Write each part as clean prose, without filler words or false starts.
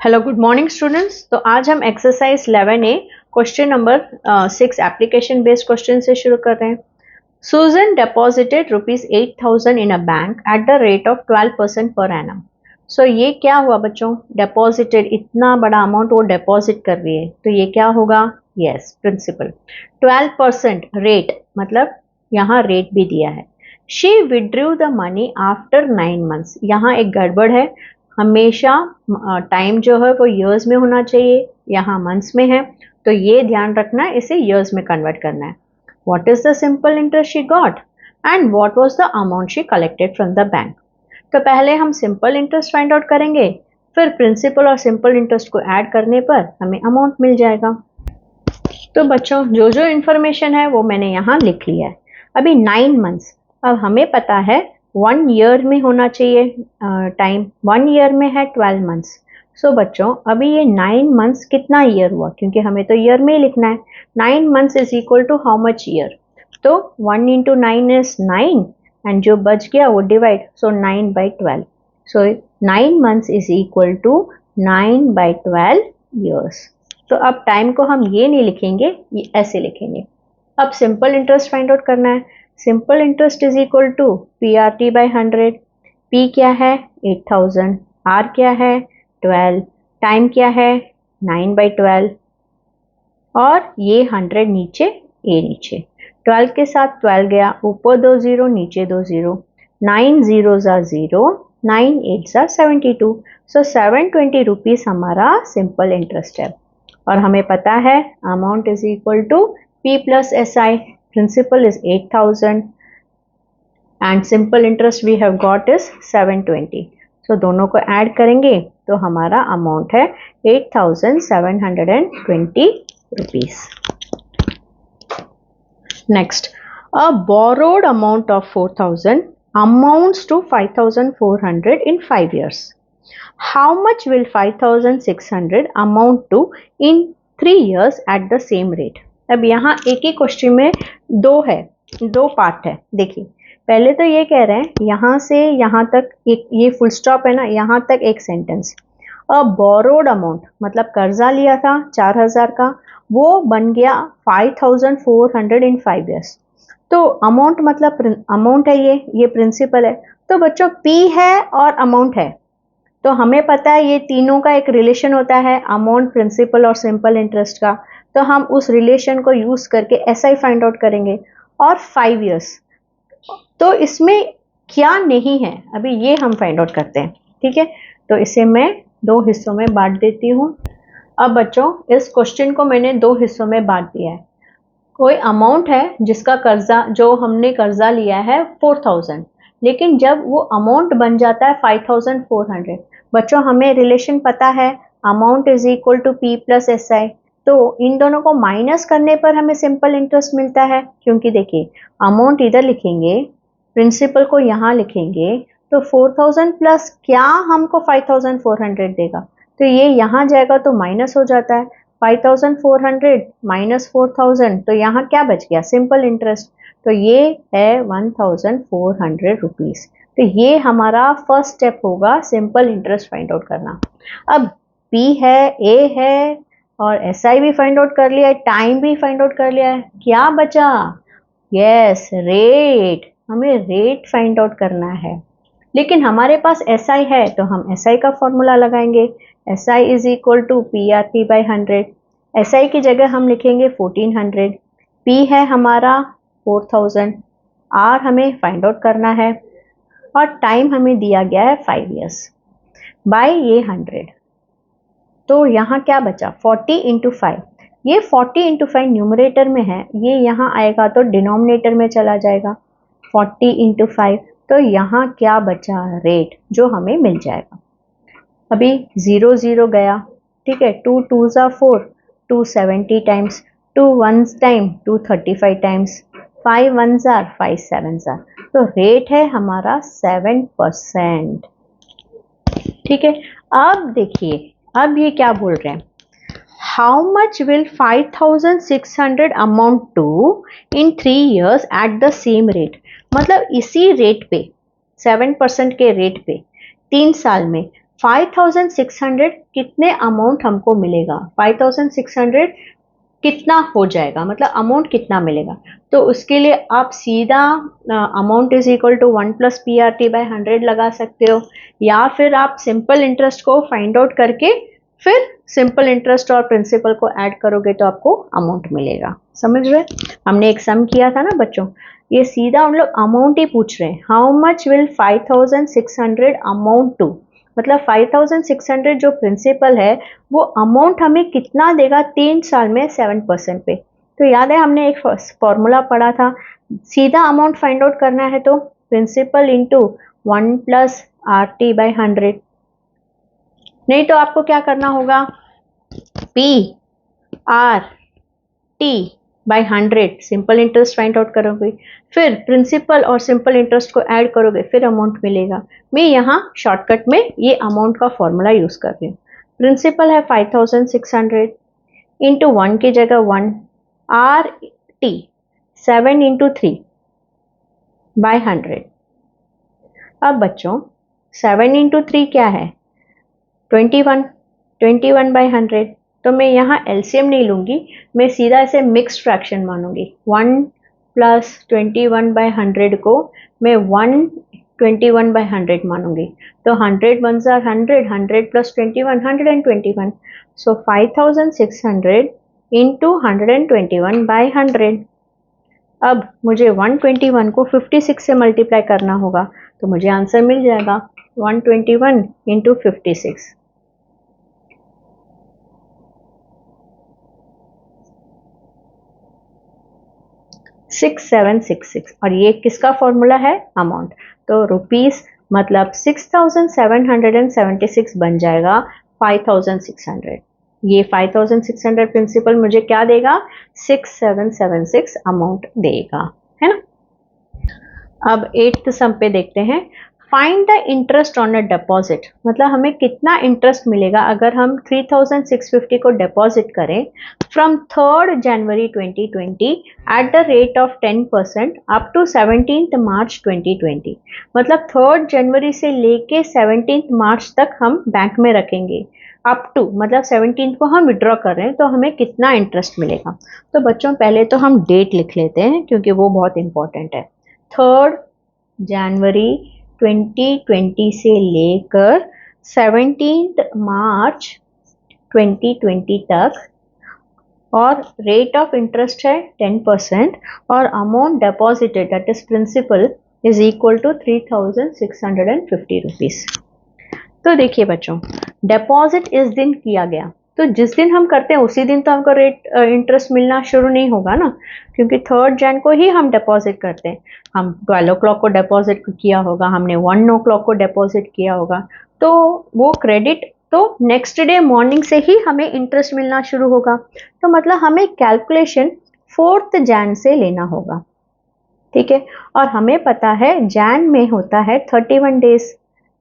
Hello good morning students. तो आज हम exercise 11A question number 6 application based question से शुरू कर रहे हैं। Sujan deposited ₹8,000 in a bank at the rate of 12% per annum. सो ये क्या हुआ बच्चों? डेपॉजिटेड, इतना बड़ा अमाउंट वो डेपॉजिट कर रही है, तो ये क्या होगा? Yes, principal. 12% रेट, मतलब यहाँ रेट भी दिया है। She withdrew the money after 9 months। यहाँ एक गड़बड़ है, हमेशा टाइम जो है वो ईयर्स में होना चाहिए, यहाँ मंथ्स में है, तो ये ध्यान रखना है, इसे ईयर्स में कन्वर्ट करना है। What is the simple interest she got and what was the amount she collected from the bank? तो पहले हम सिंपल इंटरेस्ट फाइंड आउट करेंगे, फिर प्रिंसिपल और सिंपल इंटरेस्ट को ऐड करने पर हमें अमाउंट मिल जाएगा। तो बच्चों जो जो इन्फॉर्मेशन है वो मैंने यहाँ लिख लिया है। अभी 9 months, अब हमें पता है 1 year में होना चाहिए टाइम, 1 year में है 12 months। सो बच्चों अभी ये 9 months कितना ईयर हुआ, क्योंकि हमें तो ईयर में ही लिखना है। 9 months is equal to how much year? तो 1 into 9 is 9 एंड जो बच गया वो divide, so 9/12। So 9 months is equal to 9/12 years। तो अब टाइम को हम ये नहीं लिखेंगे, ये ऐसे लिखेंगे। अब सिंपल इंटरेस्ट फाइंड आउट करना है। Simple interest is equal to PRT/100। P क्या है? 8,000। R क्या है? 12। टाइम क्या है? 9/12। और ये 100 नीचे, A नीचे, 12 के साथ 12 गया, ऊपर 2 0 नीचे 2 0, 9 zeros are 0, 9 8s are 72। So 720 rupees हमारा सिंपल इंटरेस्ट है। और हमें पता है amount is equal to P plus SI। Principal is 8,000 and simple interest we have got is 720। So दोनों को ऐड करेंगे तो हमारा अमाउंट है 8,720 rupees. Next, a borrowed amount of 4,000 amounts to 5,400 in 5 years. How much will 5,600 amount to in 3 years at the same rate? अब यहाँ एक ही question में दो पार्ट है। देखिए पहले तो ये कह रहे हैं यहाँ से यहाँ तक एक ये फुल स्टॉप है ना, यहाँ तक एक सेंटेंस। अ बोरोड अमाउंट मतलब कर्जा लिया था 4,000 का, वो बन गया 5,400 इन 5 years। तो अमाउंट मतलब अमाउंट है, ये प्रिंसिपल है। तो बच्चों P है और अमाउंट है, तो हमें पता है ये तीनों का एक रिलेशन होता है, अमाउंट, प्रिंसिपल और सिंपल इंटरेस्ट का। तो हम उस रिलेशन को यूज करके SI फाइंड आउट करेंगे। और 5 years, तो इसमें क्या नहीं है अभी ये हम फाइंड आउट करते हैं। ठीक है, तो इसे मैं 2 हिस्सों में बांट देती हूँ। अब बच्चों इस क्वेश्चन को मैंने 2 हिस्सों में बांट दिया है। कोई अमाउंट है जिसका कर्जा, जो हमने कर्जा लिया है 4,000, लेकिन जब वो अमाउंट बन जाता है 5,400, बच्चों हमें रिलेशन पता है amount is equal to P plus SI। तो इन दोनों को माइनस करने पर हमें सिंपल इंटरेस्ट मिलता है, क्योंकि देखिए अमाउंट इधर लिखेंगे, प्रिंसिपल को यहाँ लिखेंगे, तो 4,000 प्लस क्या हमको 5,400 देगा, तो ये यहाँ जाएगा तो माइनस हो जाता है। 5,400 माइनस 4,000, तो यहाँ क्या बच गया? Simple interest. तो ये है 1,400 रुपीज। तो ये हमारा फर्स्ट स्टेप होगा सिंपल इंटरेस्ट फाइंड आउट करना। अब P है, A है और SI भी फाइंड आउट कर लिया है, टाइम भी फाइंड आउट कर लिया है, क्या बचा? Yes, rate. हमें रेट फाइंड आउट करना है, लेकिन हमारे पास SI है तो हम SI का फॉर्मूला लगाएंगे। SI is equal to PRT/100। SI की जगह हम लिखेंगे 1,400। P है हमारा 4,000। R हमें फाइंड आउट करना है और टाइम हमें दिया गया है 5 years बाय ये 100। तो यहाँ क्या बचा? 40 into 5। ये 40 into 5 न्यूमरेटर में है, ये यहाँ आएगा तो डिनोमिनेटर में चला जाएगा 40 into 5। तो यहाँ क्या बचा? रेट, जो हमें मिल जाएगा। अभी 0 0 गया, ठीक है, 2 2s are 4, 270 times, 2 1s time 235 times, 5 1s are 5 7s are। तो रेट है हमारा 7%। ठीक है, अब देखिए अब ये क्या बोल रहे हैं, how much will 5,600 amount to in 3 years at the same rate. मतलब इसी रेट पे 7% के रेट पे 3 साल में 5600 कितने अमाउंट हमको मिलेगा, 5600 कितना हो जाएगा, मतलब अमाउंट कितना मिलेगा। तो उसके लिए आप सीधा amount is equal to 1 plus p r t by 100 लगा सकते हो, या फिर आप सिंपल इंटरेस्ट को फाइंड आउट करके फिर सिंपल इंटरेस्ट और प्रिंसिपल को ऐड करोगे तो आपको अमाउंट मिलेगा। समझ रहे, हमने एक सम किया था ना बच्चों, ये सीधा हम लोग अमाउंट ही पूछ रहे हैं। How much will 5600 amount to, मतलब 5600 जो प्रिंसिपल है वो अमाउंट हमें कितना देगा 3 साल में 7% पे। तो याद है हमने एक फॉर्मूला पढ़ा था, सीधा अमाउंट फाइंड आउट करना है तो principal into 1 plus r t by 100, नहीं तो आपको क्या करना होगा, p r t by 100 simple interest find out करोगे, फिर प्रिंसिपल और सिंपल इंटरेस्ट को ऐड करोगे, फिर अमाउंट मिलेगा। मैं यहाँ शॉर्टकट में ये अमाउंट का फॉर्मूला यूज कर रही हूँ। प्रिंसिपल है 5600 इंटू 1 की जगह 1, आर टी 7 इंटू 3 बाई 100। अब बच्चों 7 इंटू 3 क्या है, 21, 21 बाई 100। तो मैं यहाँ एलसीएम नहीं लूंगी, मैं सीधा इसे मिक्स्ड फ्रैक्शन मानूंगी। 1 प्लस 21 बाई 100 को मैं 121 बाई 100 मानूंगी। तो 100 1 jar 100, 100 plus 21 121। So 5600 into 121 by 100। अब मुझे 121 को 56 से मल्टीप्लाई करना होगा, तो मुझे आंसर मिल जाएगा 121 इंटू 56। 6766, और ये किसका फॉर्मूला है, अमाउंट। तो रुपीस मतलब 6776 बन जाएगा 5600। ये 5600 प्रिंसिपल मुझे क्या देगा, 6776 अमाउंट देगा, है ना। अब 8th सम पे देखते हैं, find the interest on a deposit, मतलब हमें कितना इंटरेस्ट मिलेगा अगर हम 3650 को डिपॉजिट करें from 3rd January 2020 at the rate of 10% up to 17th March 2020। मतलब 3rd जनवरी से लेके 17th मार्च तक हम बैंक में रखेंगे, अप टू मतलब 17th को हम विड्रॉ कर रहे हैं, तो हमें कितना इंटरेस्ट मिलेगा। तो बच्चों पहले तो हम डेट लिख लेते हैं क्योंकि वो बहुत इंपॉर्टेंट है। 3rd जनवरी 2020 से लेकर 17th मार्च 2020 तक, और रेट ऑफ इंटरेस्ट है 10%, और amount deposited that is principal is equal to 3650 rupees. तो देखिए बच्चों, डिपॉजिट इस दिन किया गया, तो जिस दिन हम करते हैं उसी दिन तो हमको रेट इंटरेस्ट मिलना शुरू नहीं होगा ना, क्योंकि 3rd जन को ही हम डिपॉजिट करते हैं। हम 12 o'clock को डिपॉजिट किया होगा, हमने 1 o'clock को डिपॉजिट किया होगा, तो वो क्रेडिट तो नेक्स्ट डे मॉर्निंग से ही हमें इंटरेस्ट मिलना शुरू होगा। तो मतलब हमें कैलकुलेशन 4th जन से लेना होगा, ठीक है। और हमें पता है जैन में होता है 31 डेज,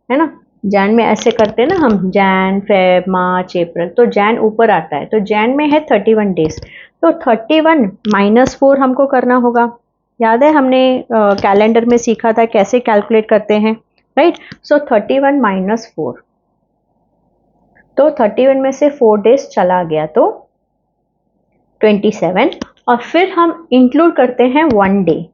है ना। जैन में ऐसे करते हैं ना हम, जैन फेब मार्च अप्रैल, तो जैन ऊपर आता है, तो जैन में है 31 डेज। तो 31 माइनस 4 हमको करना होगा। याद है हमने कैलेंडर में सीखा था कैसे कैलकुलेट करते हैं, राइट। सो 31 माइनस 4, तो 31 में से 4 डेज चला गया तो 27, और फिर हम इंक्लूड करते हैं 1 डे,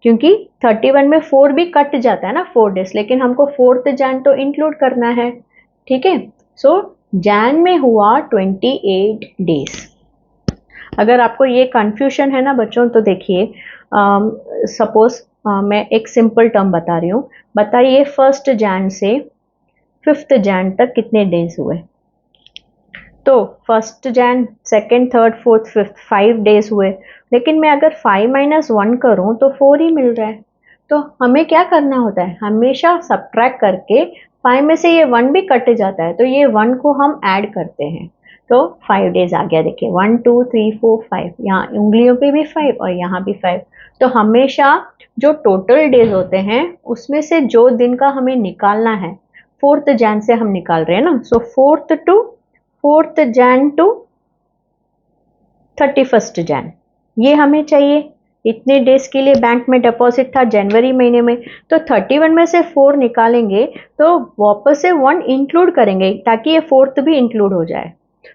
क्योंकि 31 में 4 भी कट जाता है ना 4 डेज, लेकिन हमको 4th जैन तो इंक्लूड करना है, ठीक है। सो जैन में हुआ 28 डेज। अगर आपको ये कंफ्यूजन है ना बच्चों, तो देखिए सपोज मैं एक सिंपल टर्म बता रही हूँ, बताइए 1st जैन से 5th जैन तक कितने डेज हुए। तो 1st Jain, 2nd, 3rd, 4th, 5th 5 days हुए, लेकिन मैं अगर 5 माइनस 1 करूं तो 4 ही मिल रहा है। तो हमें क्या करना होता है, हमेशा सब्ट्रैक्ट करके 5 में से ये 1 भी कट जाता है, तो ये 1 को हम ऐड करते हैं, तो 5 डेज आ गया। देखिए 1 2 3 4 5, यहाँ उंगलियों पे भी 5 और यहाँ भी 5। तो हमेशा जो टोटल डेज होते हैं उसमें से जो दिन का हमें निकालना है, 4th जैन से हम निकाल रहे हैं ना, सो 4th Jain to 31st Jain, ये हमें चाहिए। इतने डेज के लिए बैंक में डिपॉजिट था जनवरी महीने में, तो 31 में से 4 निकालेंगे तो वापस से 1 इंक्लूड करेंगे ताकि ये 4th भी इंक्लूड हो जाए।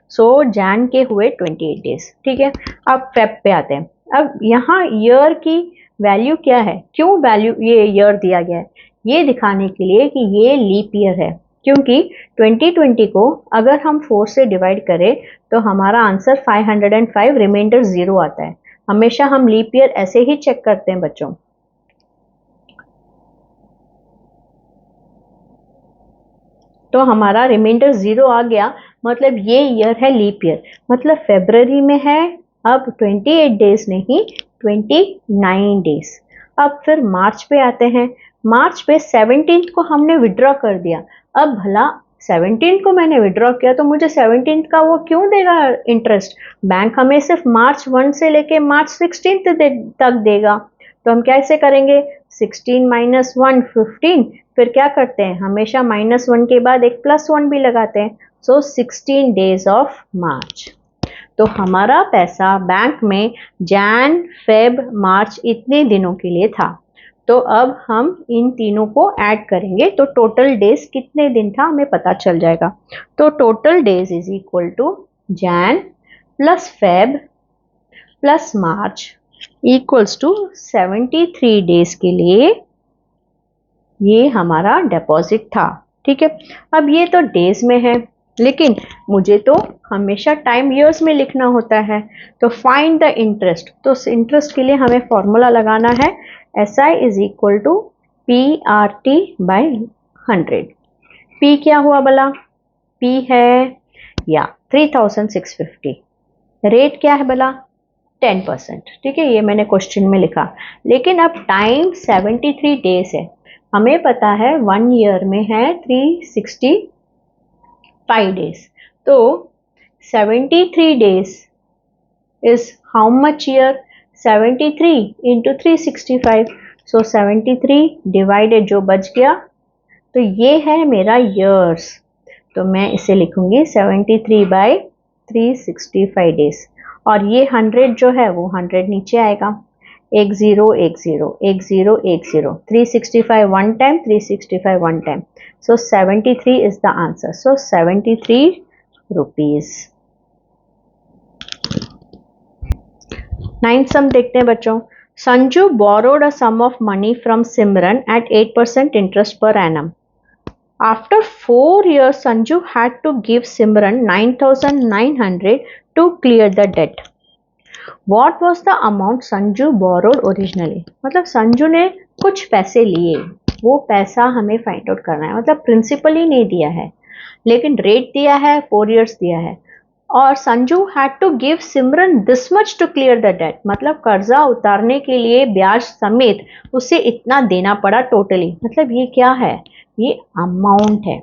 सो जैन के हुए 28 डेज। ठीक है, अब फेब पे आते हैं। अब यहाँ ईयर की वैल्यू क्या है, क्यों वैल्यू ये ईयर दिया गया है, ये दिखाने के लिए कि ये लीप ईयर है, क्योंकि 2020 को अगर हम 4 से डिवाइड करें तो हमारा आंसर 505, रिमाइंडर 0 आता है। हमेशा हम लीप ईयर ऐसे ही चेक करते हैं बच्चों। तो हमारा रिमाइंडर 0 आ गया, मतलब ये ईयर है लीप ईयर, मतलब फेब्रवरी में है अब 28 डेज नहीं 29 डेज। अब फिर मार्च पे आते हैं। मार्च पे 17th को हमने विड्रॉ कर दिया। अब भला 17th को मैंने विड्रॉ किया तो मुझे 17th का वो क्यों देगा इंटरेस्ट? बैंक हमें सिर्फ मार्च 1 से लेके मार्च 16th तक देगा। तो हम कैसे करेंगे, 16 माइनस 1 15, फिर क्या करते हैं, हमेशा -1 के बाद एक +1 भी लगाते हैं। सो 16 डेज ऑफ मार्च। तो हमारा पैसा बैंक में जैन फेब मार्च इतने दिनों के लिए था। तो अब हम इन तीनों को ऐड करेंगे तो टोटल डेज कितने दिन था हमें पता चल जाएगा। तो total days is equal to Jan plus Feb plus March equals to 73 days के लिए ये हमारा डिपॉजिट था। ठीक है, अब ये तो डेज में है, लेकिन मुझे तो हमेशा टाइम ईयर्स में लिखना होता है। तो फाइंड द इंटरेस्ट, तो इंटरेस्ट के लिए हमें फॉर्मूला लगाना है SI is equal to PRT by 100। P क्या हुआ भला, P है या 3650, रेट क्या है भला 10%। ठीक है, ये मैंने क्वेश्चन में लिखा, लेकिन अब टाइम 73 डेज है, हमें पता है 1 ईयर में है 365 डेज। तो 73 days is how much year, 73 into 365। So 73 divided जो बच गया, तो ये है मेरा ईयर्स। तो मैं इसे लिखूंगी 73 बाई 365 डेज, और ये 100 जो है वो 100 नीचे आएगा, एक जीरो एक जीरो एक जीरो एक zero, 365 one time 365 one time. So 73 is the answer. So 73 rupees. 9th सम देखते हैं बच्चों। Sanju borrowed a sum of money from Simran at 8% interest per annum. After 4 years, Sanju had to give Simran 9,900 to clear the debt. What was the amount Sanju borrowed originally? मतलब संजू ने कुछ पैसे लिए, वो पैसा हमें फाइंड आउट करना है। मतलब प्रिंसिपल ही नहीं दिया है, लेकिन रेट दिया है, 4 years दिया है, और Sanju had to give Simran this much to clear the debt, मतलब कर्जा उतारने के लिए ब्याज समेत उसे इतना देना पड़ा टोटली। मतलब ये क्या है, ये अमाउंट है।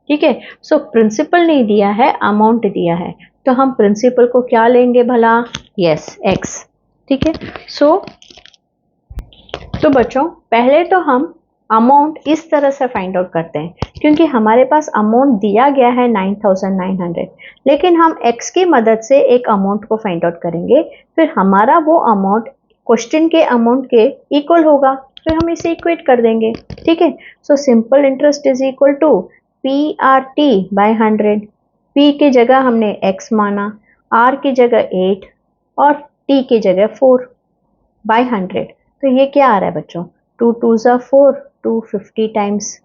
ठीक है, सो प्रिंसिपल नहीं दिया है, अमाउंट दिया है, तो हम प्रिंसिपल को क्या लेंगे भला, यस x। ठीक है, सो तो बच्चों पहले तो हम अमाउंट इस तरह से फाइंड आउट करते हैं, क्योंकि हमारे पास अमाउंट दिया गया है 9,900, लेकिन हम x की मदद से एक अमाउंट को फाइंड आउट करेंगे, फिर हमारा वो अमाउंट क्वेश्चन के अमाउंट के इक्वल होगा, फिर हम इसे इक्वेट कर देंगे। ठीक है, so simple interest is equal to PRT by 100। P की जगह हमने x माना, R की जगह 8 और T की जगह 4 बाय 100। तो ये क्या आ रहा है बच्चों, 2 2s are 4, 250 times,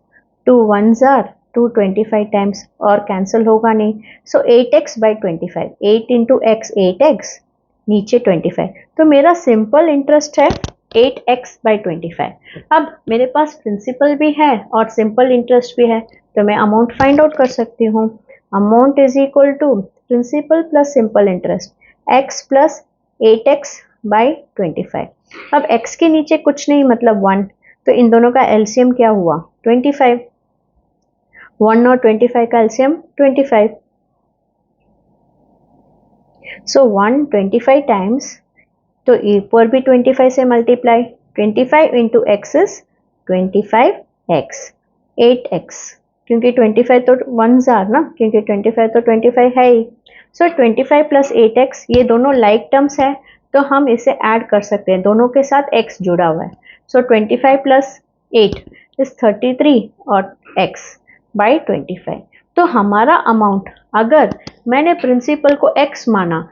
2 1s are 225 times, और कैंसिल होगा नहीं। सो 8x by 25, 8 into x 8x, नीचे 25। तो मेरा सिंपल इंटरेस्ट है 8x बाई 25। अब मेरे पास प्रिंसिपल भी है और सिंपल इंटरेस्ट भी है, तो मैं अमाउंट फाइंड आउट कर सकती हूँ। Amount is equal to principal plus simple interest, x plus 8x by 25। अब x के नीचे कुछ नहीं, मतलब 1, तो इन दोनों का एलसीएम क्या हुआ 25। 1 और 25 का एलसीएम 25। सो 125 टाइम्स, तो ऊपर भी 25 से multiply, 25 into x is 25x, 8x, क्योंकि 25 तो 1s are ना, क्योंकि 25 तो 25 है ही। सो 25 प्लस 8x, ये दोनों लाइक टर्म्स है, तो हम इसे ऐड कर सकते हैं, दोनों के साथ x जुड़ा हुआ है। सो 25 प्लस 8 इज 33 और x बाई 25। तो हमारा अमाउंट, अगर मैंने प्रिंसिपल को x माना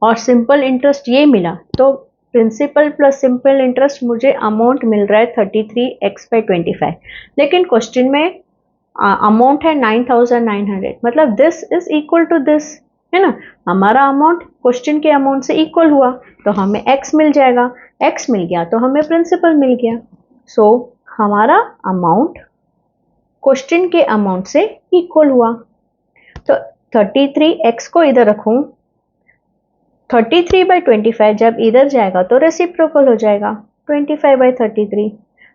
और सिंपल इंटरेस्ट ये मिला, तो प्रिंसिपल प्लस सिंपल इंटरेस्ट मुझे अमाउंट मिल रहा है 33x बाई 25। लेकिन क्वेश्चन में अमाउंट है 9900, मतलब this is equal to this, है ना। हमारा अमाउंट क्वेश्चन के अमाउंट से इक्वल हुआ तो हमें x मिल जाएगा, x मिल गया तो हमें प्रिंसिपल मिल गया। सो हमारा अमाउंट क्वेश्चन के अमाउंट से इक्वल हुआ। तो 33x को इधर रखूं, 33 बाई 25 जब इधर जाएगा तो रेसिप्रोकल हो जाएगा 25 बाई 33।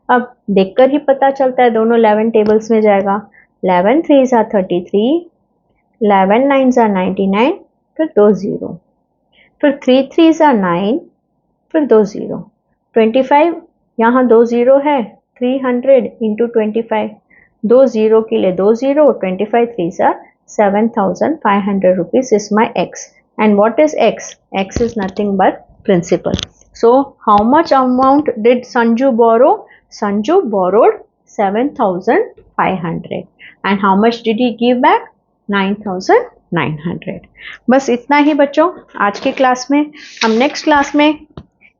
अब देखकर ही पता चलता है, दोनों 11 टेबल्स में जाएगा। 11 3 are 33, 11 9 are 99, फिर 2 0, फिर 3 3 are 9, फिर 2 0, 25 यहाँ 2 0 है, 300 इंटू 25, 2 0 के लिए 2 0, 25 3 are 7500 rupees is my x. And what is x? X is nothing but principal. So how much amount did Sanju borrow? Sanju borrowed 7500. And how much did he give back? 9900. बस इतना ही बच्चों आज की class में। हम next class में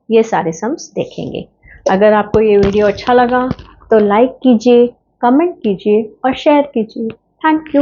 ये सारे सम्स देखेंगे। अगर आपको ये वीडियो अच्छा लगा तो लाइक कीजिए, कमेंट कीजिए और शेयर कीजिए। Thank you.